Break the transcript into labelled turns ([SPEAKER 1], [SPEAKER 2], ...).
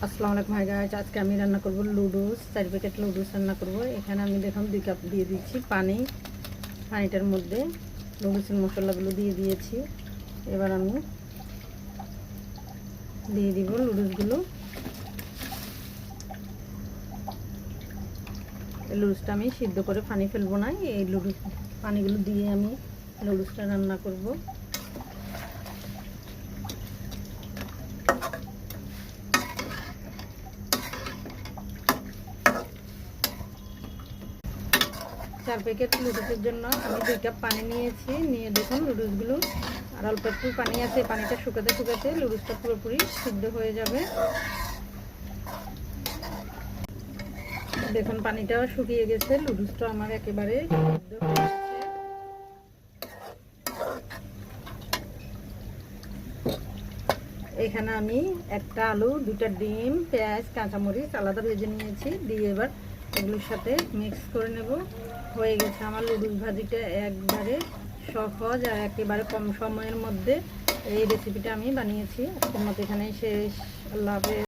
[SPEAKER 1] আসসালামু আলাইকুম। Hi guys, আজকে আমি রান্না করব লুডুস। 4 প্যাকেট লুডুস রান্না করব। এখানে আমি দেখুন 2 কাপ দিয়ে দিচ্ছি পানি। পানিটার মধ্যে লুডুসের মশলাগুলো দিয়ে দিয়েছি। এবার আমি দিয়ে দিব লুডুসগুলো। এই লুডুসটা আমি সিদ্ধ করে পানি ফেলবো না, এই লুডুস পানিগুলো দিয়ে আমি লুডুসটা রান্না করব। 4 প্যাকেট লুডুসের জন্য আমি 2 কাপ পানি নিয়েছি। নিয়ে দেখুন লুডুসগুলো আর অল্প একটু পানি আছে, পানিটা শুকাতে শুকাতে লুডুসটা পুরোপুরি সিদ্ধ হয়ে যাবে। দেখুন পানিটাও শুকিয়ে গেছে, লুডুসটা আমার একেবারে সিদ্ধ হয়ে গেছে। এখানে আমি একটা আলু, 2টা ডিম, পেঁয়াজ, কাঁচামরিচ আলাদা ভেজে নিয়েছি। দিয়ে এবার এগুলোর সাথে মিক্স করে নেব। হয়ে গেছে আমার লুডুস ভাজিটা একবারে সহজ আর একেবারে কম সময়ের মধ্যে এই রেসিপিটা আমি বানিয়েছি। আজকের মতো এখানেই শেষ। আল্লাহ হাফেজ।